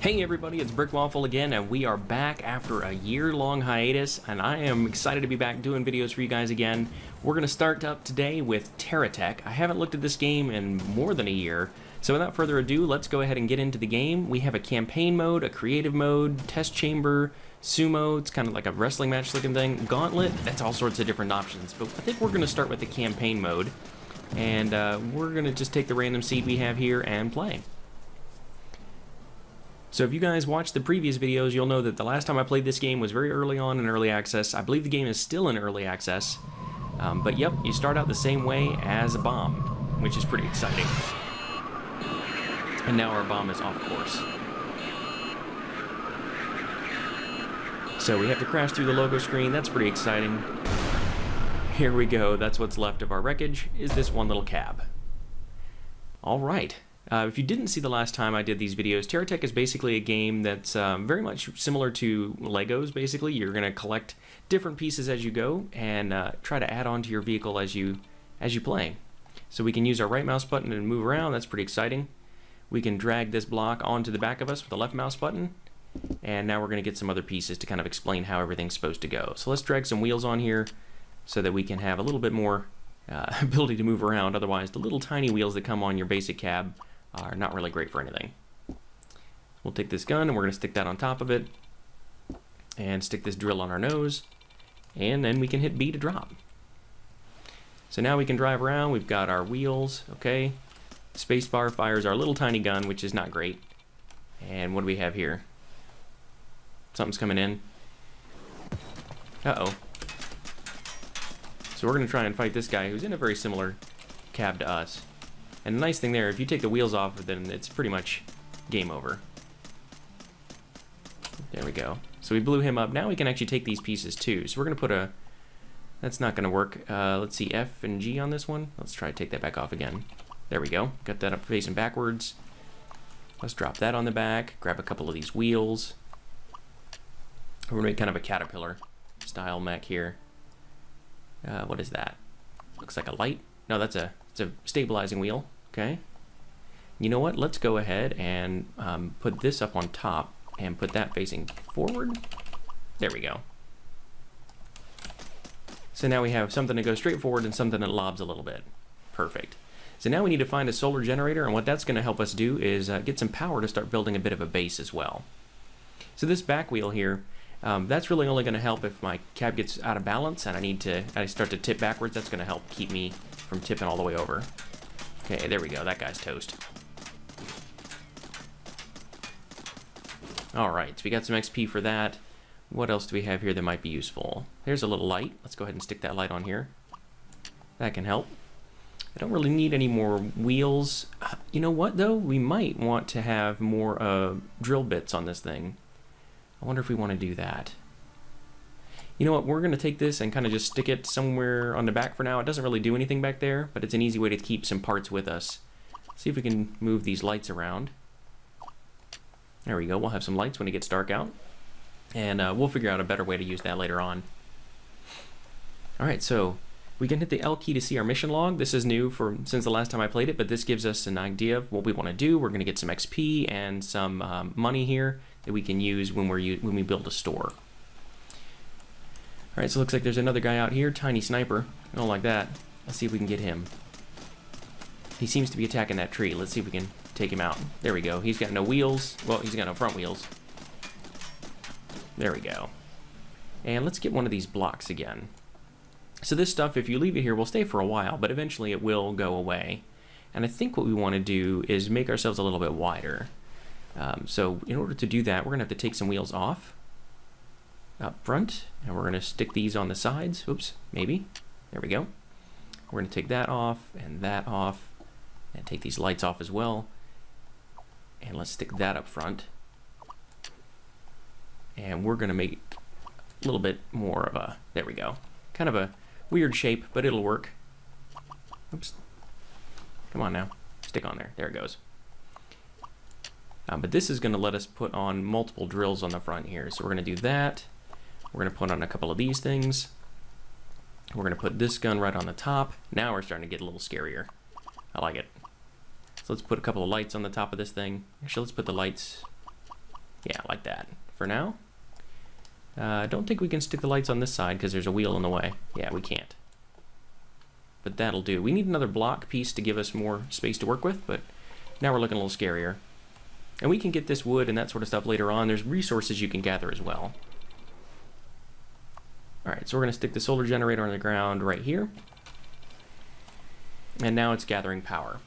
Hey everybody, it's Brick Waffle again, and we are back after a year-long hiatus, and I am excited to be back doing videos for you guys again. We're going to start up today with TerraTech. I haven't looked at this game in more than a year, so without further ado, let's go ahead and get into the game. We have a campaign mode, a creative mode, test chamber, sumo, it's kind of like a wrestling match looking thing, gauntlet, that's all sorts of different options, but I think we're going to start with the campaign mode, and we're going to just take the random seed we have here and play. So if you guys watched the previous videos, you'll know that the last time I played this game was very early on in early access. I believe the game is still in early access. But yep, you start out the same way as a bomb, which is pretty exciting. And now our bomb is off course. So we have to crash through the logo screen. That's pretty exciting. Here we go. That's what's left of our wreckage, is this one little cab. All right. If you didn't see the last time I did these videos, TerraTech is basically a game that's very much similar to Legos, basically. You're going to collect different pieces as you go and try to add on to your vehicle as you play. So we can use our right mouse button and move around. That's pretty exciting. We can drag this block onto the back of us with the left mouse button. And now we're going to get some other pieces to kind of explain how everything's supposed to go. So let's drag some wheels on here so that we can have a little bit more ability to move around. Otherwise, the little tiny wheels that come on your basic cab are not really great for anything. We'll take this gun and we're going to stick that on top of it and stick this drill on our nose, and then we can hit B to drop. So now we can drive around. We've got our wheels, okay. Spacebar fires our little tiny gun, which is not great. And what do we have here? Something's coming in. Uh-oh. So we're going to try and fight this guy who's in a very similar cab to us. And the nice thing there, if you take the wheels off, then it's pretty much game over. There we go. So we blew him up. Now we can actually take these pieces too. So we're going to put a... That's not going to work. Let's see, F and G on this one. Let's try to take that back off again. There we go. Got that up facing backwards. Let's drop that on the back. Grab a couple of these wheels. We're going to make kind of a caterpillar style mech here. What is that? Looks like a light. No, it's a stabilizing wheel. Okay. You know what? Let's go ahead and put this up on top and put that facing forward. There we go. So now we have something that goes straight forward and something that lobs a little bit. Perfect. So now we need to find a solar generator, and what that's going to help us do is get some power to start building a bit of a base as well. So this back wheel here, that's really only going to help if my cab gets out of balance and I start to tip backwards. That's going to help keep me from tipping all the way over. Okay, there we go. That guy's toast. Alright, so we got some XP for that. What else do we have here that might be useful? There's a little light. Let's go ahead and stick that light on here. That can help. I don't really need any more wheels. You know what, though? We might want to have more drill bits on this thing. I wonder if we want to do that. You know what, we're going to take this and kind of just stick it somewhere on the back for now. It doesn't really do anything back there, but it's an easy way to keep some parts with us. See if we can move these lights around. There we go, we'll have some lights when it gets dark out. And we'll figure out a better way to use that later on. Alright, so we can hit the L key to see our mission log. This is new since the last time I played it, but this gives us an idea of what we want to do. We're going to get some XP and some money here that we can use when we build a store. Alright, so it looks like there's another guy out here, tiny sniper. I don't like that. Let's see if we can get him. He seems to be attacking that tree. Let's see if we can take him out. There we go. He's got no wheels. Well, he's got no front wheels. There we go. And let's get one of these blocks again. So this stuff, if you leave it here, will stay for a while, but eventually it will go away. And I think what we want to do is make ourselves a little bit wider. So in order to do that, we're going to have to take some wheels off up front, and we're going to stick these on the sides. Oops, maybe. There we go. We're going to take that off, and take these lights off as well. And let's stick that up front. And we're going to make a little bit more of a, there we go. Kind of a weird shape, but it'll work. Oops. Come on now. Stick on there. There it goes. But this is going to let us put on multiple drills on the front here. So we're going to do that. We're going to put on a couple of these things. We're going to put this gun right on the top. Now we're starting to get a little scarier. I like it. So let's put a couple of lights on the top of this thing. Actually, let's put the lights Yeah, like that. For now. I don't think we can stick the lights on this side because there's a wheel in the way. Yeah, we can't. But that'll do. We need another block piece to give us more space to work with, but now we're looking a little scarier. And we can get this wood and that sort of stuff later on. There's resources you can gather as well. Alright, so we're going to stick the solar generator on the ground right here. And now it's gathering power.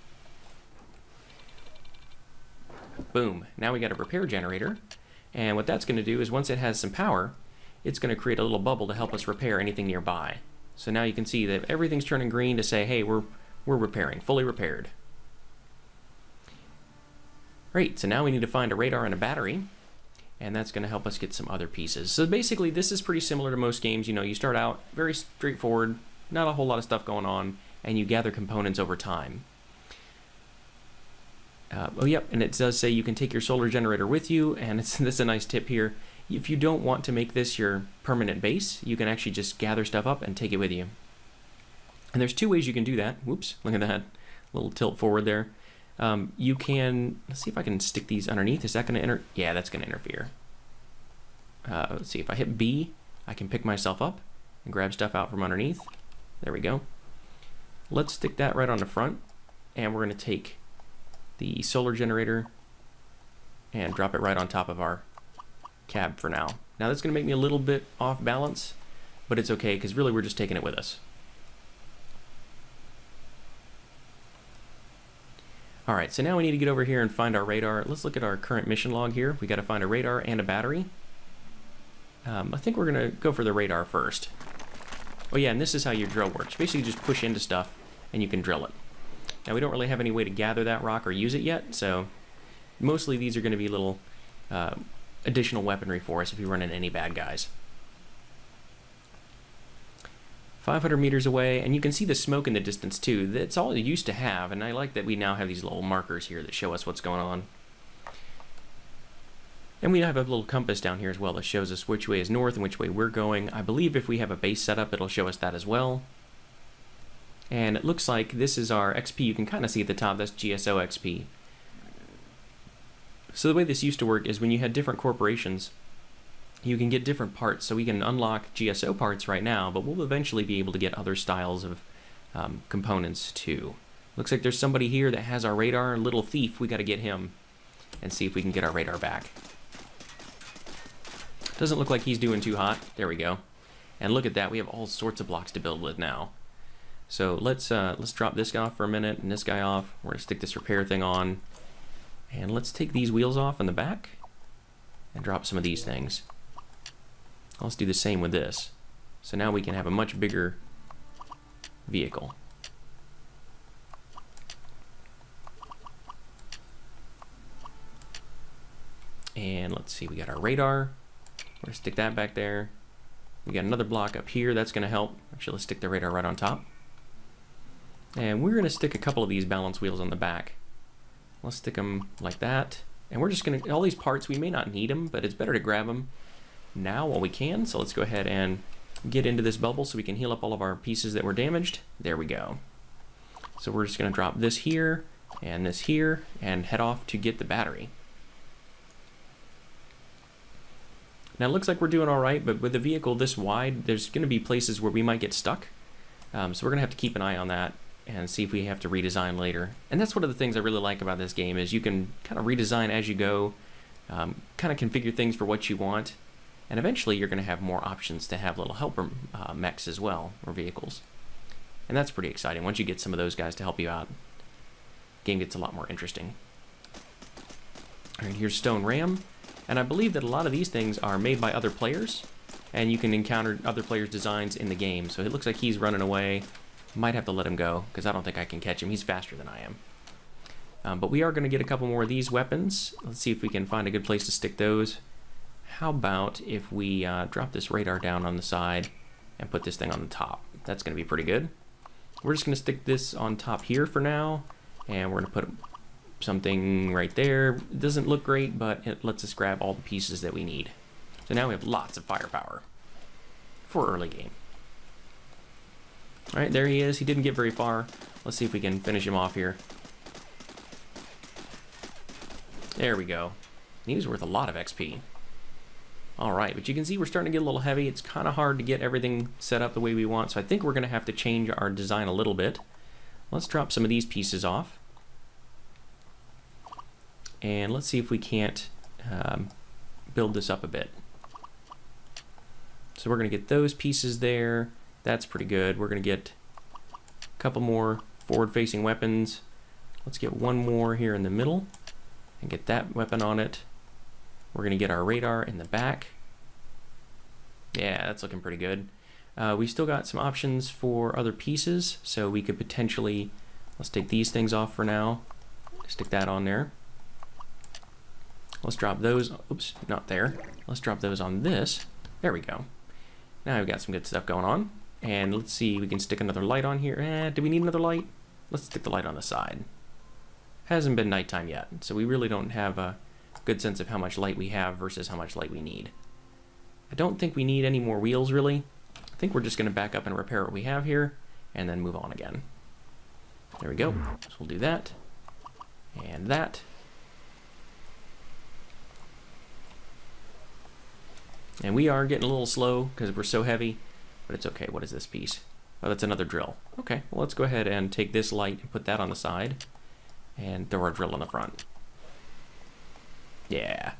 Boom. Now we got a repair generator. And what that's going to do is once it has some power, it's going to create a little bubble to help us repair anything nearby. So now you can see that everything's turning green to say, hey, we're repairing, fully repaired. Great, so now we need to find a radar and a battery, and that's going to help us get some other pieces. So basically this is pretty similar to most games. You know, you start out very straightforward, not a whole lot of stuff going on, and you gather components over time. Oh, yep, and it does say you can take your solar generator with you, and this is a nice tip here. If you don't want to make this your permanent base, you can actually just gather stuff up and take it with you. And there's two ways you can do that. Whoops, look at that little tilt forward there. You can, let's see if I can stick these underneath. Is that going to yeah, that's going to interfere. Let's see, if I hit B, I can pick myself up and grab stuff out from underneath. There we go. Let's stick that right on the front, and we're going to take the solar generator and drop it right on top of our cab for now. Now that's going to make me a little bit off balance, but it's okay because really we're just taking it with us. Alright, so now we need to get over here and find our radar. Let's look at our current mission log here. We got to find a radar and a battery. I think we're going to go for the radar first. Oh yeah, and this is how your drill works. Basically just push into stuff and you can drill it. Now we don't really have any way to gather that rock or use it yet, so mostly these are going to be little additional weaponry for us if we run into any bad guys. 500 meters away, and you can see the smoke in the distance too. That's all it used to have, and I like that we now have these little markers here that show us what's going on. And we have a little compass down here as well that shows us which way is north and which way we're going. I believe if we have a base set up, it'll show us that as well. And it looks like this is our XP. You can kind of see at the top, that's GSO XP. So the way this used to work is when you had different corporations, you can get different parts. So we can unlock GSO parts right now, but we'll eventually be able to get other styles of components too. Looks like there's somebody here that has our radar, little thief. We got to get him and see if we can get our radar back. Doesn't look like he's doing too hot. There we go. And look at that, we have all sorts of blocks to build with now. So let's drop this guy off for a minute and this guy off. We're gonna stick this repair thing on. And let's take these wheels off in the back and drop some of these things. Let's do the same with this. So now we can have a much bigger vehicle. And let's see, we got our radar. We're gonna stick that back there. We got another block up here, that's gonna help. Actually, let's stick the radar right on top. And we're gonna stick a couple of these balance wheels on the back. Let's stick them like that. And we're just gonna, all these parts, we may not need them, but it's better to grab them now while we can. So let's go ahead and get into this bubble so we can heal up all of our pieces that were damaged. There we go. So we're just gonna drop this here and head off to get the battery. Now it looks like we're doing all right, but with a vehicle this wide, there's gonna be places where we might get stuck. So we're gonna have to keep an eye on that and see if we have to redesign later. And that's one of the things I really like about this game is you can kind of redesign as you go, kind of configure things for what you want, and eventually you're going to have more options to have little helper mechs as well, or vehicles. And that's pretty exciting. Once you get some of those guys to help you out, the game gets a lot more interesting. All right, here's Stone Ram, and I believe that a lot of these things are made by other players, and you can encounter other players' designs in the game. So it looks like he's running away. Might have to let him go, because I don't think I can catch him. He's faster than I am. But we are going to get a couple more of these weapons. Let's see if we can find a good place to stick those. How about if we drop this radar down on the side and put this thing on the top? That's going to be pretty good. We're just going to stick this on top here for now, and we're going to put something right there. It doesn't look great, but it lets us grab all the pieces that we need. So now we have lots of firepower for early game. All right, there he is. He didn't get very far. Let's see if we can finish him off here. There we go. He was worth a lot of XP. Alright, but you can see we're starting to get a little heavy. It's kind of hard to get everything set up the way we want, so I think we're going to have to change our design a little bit. Let's drop some of these pieces off. And let's see if we can't build this up a bit. So we're going to get those pieces there. That's pretty good. We're going to get a couple more forward-facing weapons. Let's get one more here in the middle and get that weapon on it. We're going to get our radar in the back. Yeah, that's looking pretty good. We still got some options for other pieces, so we could potentially, let's take these things off for now. Stick that on there. Let's drop those, oops, not there. Let's drop those on this. There we go. Now we've got some good stuff going on. And let's see, we can stick another light on here. Do we need another light? Let's stick the light on the side. Hasn't been nighttime yet, so we really don't have a good sense of how much light we have versus how much light we need. I don't think we need any more wheels, really. I think we're just going to back up and repair what we have here, and then move on again. There we go. So we'll do that, and that. And we are getting a little slow because we're so heavy, but it's okay. What is this piece? Oh, that's another drill. Okay, well, let's go ahead and take this light and put that on the side and throw our drill on the front. Yeah,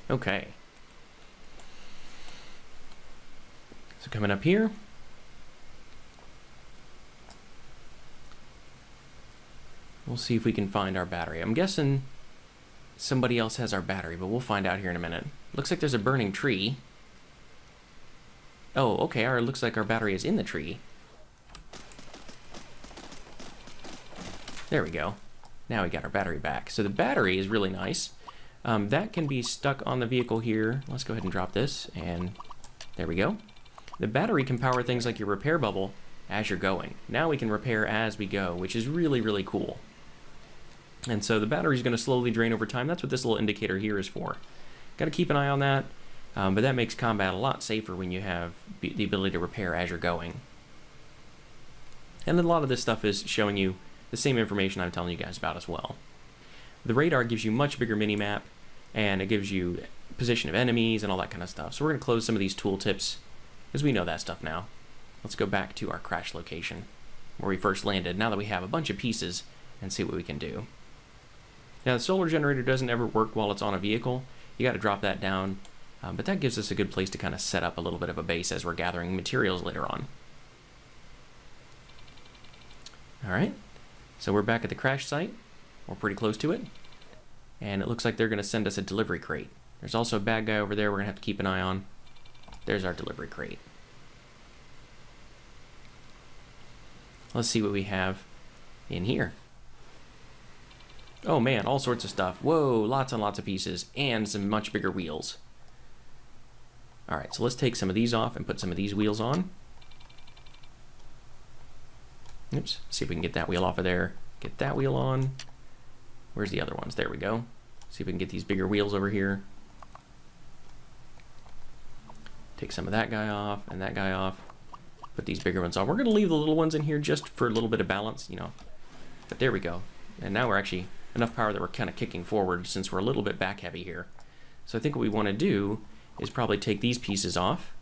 okay. So coming up here, we'll see if we can find our battery. I'm guessing somebody else has our battery, but we'll find out here in a minute. Looks like there's a burning tree. Oh, okay, looks like our battery is in the tree. There we go. Now we got our battery back. So the battery is really nice. That can be stuck on the vehicle here. Let's go ahead and drop this, and there we go. The battery can power things like your repair bubble as you're going. Now we can repair as we go, which is really, really cool. And so the battery is going to slowly drain over time. That's what this little indicator here is for. Got to keep an eye on that. But that makes combat a lot safer when you have the ability to repair as you're going. And then a lot of this stuff is showing you the same information I'm telling you guys about as well. The radar gives you much bigger mini-map, and it gives you position of enemies and all that kind of stuff. So we're going to close some of these tooltips, because we know that stuff now. Let's go back to our crash location, where we first landed, now that we have a bunch of pieces, and see what we can do. Now the solar generator doesn't ever work while it's on a vehicle. You got to drop that down. But that gives us a good place to kind of set up a little bit of a base as we're gathering materials later on. Alright, so we're back at the crash site. We're pretty close to it. And it looks like they're going to send us a delivery crate. There's also a bad guy over there we're going to have to keep an eye on. There's our delivery crate. Let's see what we have in here. Oh man, all sorts of stuff. Whoa, lots and lots of pieces, and some much bigger wheels. Alright, so let's take some of these off and put some of these wheels on. Oops, see if we can get that wheel off of there. Get that wheel on. Where's the other ones? There we go. See if we can get these bigger wheels over here. Take some of that guy off and that guy off. Put these bigger ones on. We're going to leave the little ones in here just for a little bit of balance, you know. But there we go. And now we're actually enough power that we're kind of kicking forward since we're a little bit back heavy here. So I think what we want to do is probably take these pieces off,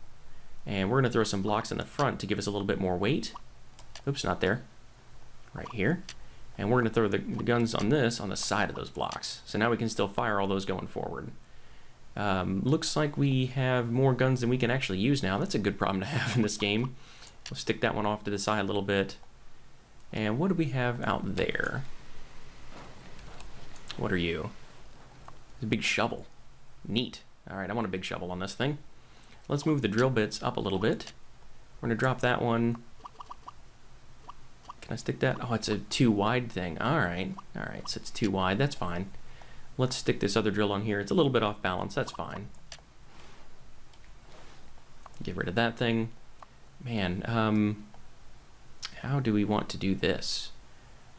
and we're going to throw some blocks in the front to give us a little bit more weight. Oops, not there. Right here. And we're going to throw the guns on this on the side of those blocks. So now we can still fire all those going forward. Looks like we have more guns than we can actually use now. That's a good problem to have in this game. We'll stick that one off to the side a little bit. And what do we have out there? What are you? It's a big shovel. Neat. Alright, I want a big shovel on this thing. Let's move the drill bits up a little bit. We're going to drop that one. Can I stick that? Oh, it's a too wide thing. Alright, so it's too wide. That's fine. Let's stick this other drill on here. It's a little bit off balance. That's fine. Get rid of that thing. Man, how do we want to do this?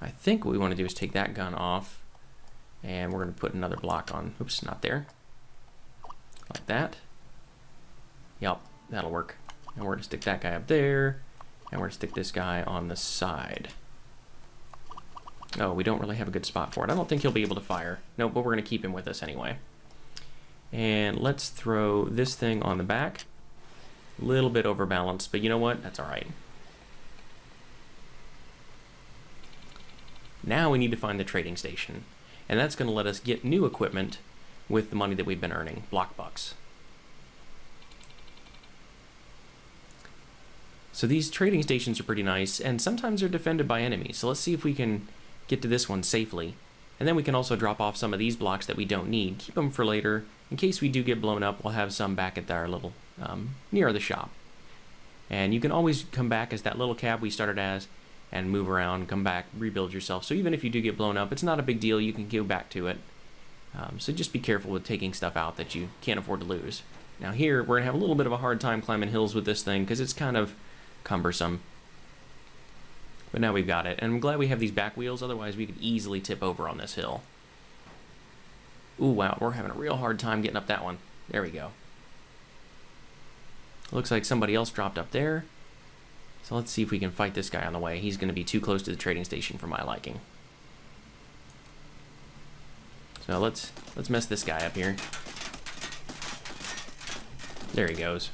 I think what we want to do is take that gun off, and we're going to put another block on. Oops, not there. Like that. Yep, that'll work. And we're going to stick that guy up there, and we're going to stick this guy on the side. Oh, we don't really have a good spot for it. I don't think he'll be able to fire. No, but we're going to keep him with us anyway. And let's throw this thing on the back. A little bit overbalanced, but you know what? That's all right. Now we need to find the trading station, and that's going to let us get new equipment with the money that we've been earning, block bucks. So these trading stations are pretty nice, and sometimes they're defended by enemies. So let's see if we can get to this one safely. And then we can also drop off some of these blocks that we don't need. Keep them for later. In case we do get blown up, we'll have some back at our little, near the shop. And you can always come back as that little cab we started as, and move around, come back, rebuild yourself. So even if you do get blown up, it's not a big deal. You can go back to it. So just be careful with taking stuff out that you can't afford to lose. Now here, we're going to have a little bit of a hard time climbing hills with this thing, because it's kind of cumbersome. But now we've got it, and I'm glad we have these back wheels, otherwise we could easily tip over on this hill. Ooh, wow, we're having a real hard time getting up that one. There we go. Looks like somebody else dropped up there. So let's see if we can fight this guy on the way. He's going to be too close to the trading station for my liking. So let's mess this guy up here. There he goes.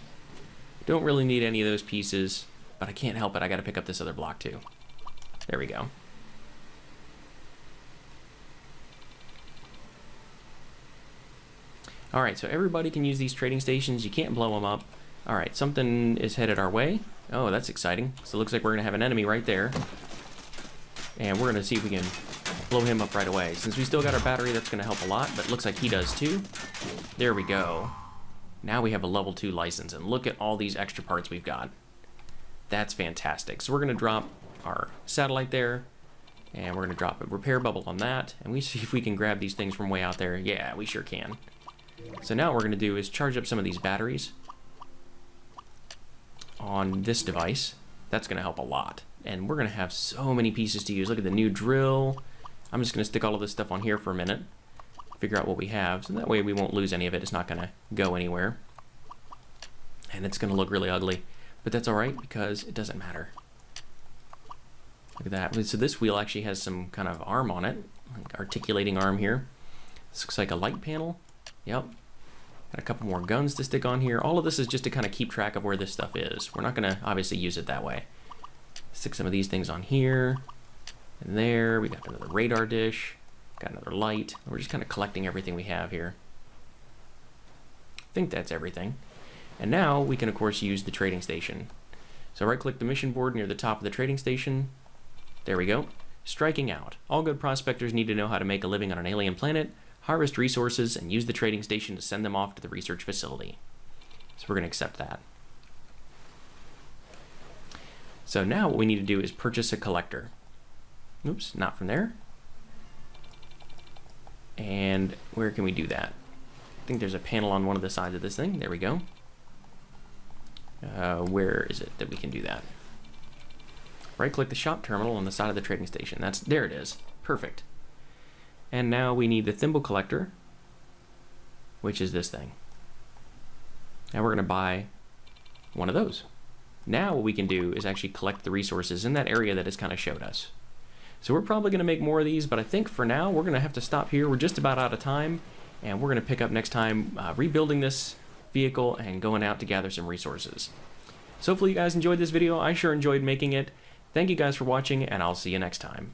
Don't really need any of those pieces, but I can't help it. I got to pick up this other block too. There we go. All right, so everybody can use these trading stations. You can't blow them up. All right, something is headed our way. Oh, that's exciting. So it looks like we're gonna have an enemy right there. And we're gonna see if we can blow him up right away. Since we still got our battery, that's gonna help a lot, but it looks like he does too. There we go. Now we have a level 2 license, and look at all these extra parts we've got. That's fantastic. So we're gonna drop our satellite there, and we're gonna drop a repair bubble on that, and we see if we can grab these things from way out there. Yeah, we sure can. So now what we're gonna do is charge up some of these batteries on this device. That's gonna help a lot. And we're gonna have so many pieces to use. Look at the new drill. I'm just gonna stick all of this stuff on here for a minute, figure out what we have, so that way we won't lose any of it. It's not gonna go anywhere. And it's gonna look really ugly, but that's all right because it doesn't matter. Look at that. So this wheel actually has some kind of arm on it, like articulating arm here. This looks like a light panel. Yep. Got a couple more guns to stick on here. All of this is just to kind of keep track of where this stuff is. We're not gonna obviously use it that way. Stick some of these things on here and there. We got another radar dish, got another light. We're just kind of collecting everything we have here. I think that's everything. And now we can of course use the trading station. So right click the mission board near the top of the trading station. There we go. Striking out. All good prospectors need to know how to make a living on an alien planet, harvest resources, and use the trading station to send them off to the research facility. So we're going to accept that. So now what we need to do is purchase a collector. Oops, not from there. And where can we do that? I think there's a panel on one of the sides of this thing. There we go. Where is it that we can do that? Right click the shop terminal on the side of the trading station. There it is. Perfect. And now we need the thimble collector, which is this thing. Now we're going to buy one of those. Now what we can do is actually collect the resources in that area that it's kind of showed us. So we're probably going to make more of these, but I think for now we're going to have to stop here. We're just about out of time, and we're going to pick up next time rebuilding this vehicle and going out to gather some resources. So hopefully you guys enjoyed this video. I sure enjoyed making it. Thank you guys for watching, and I'll see you next time.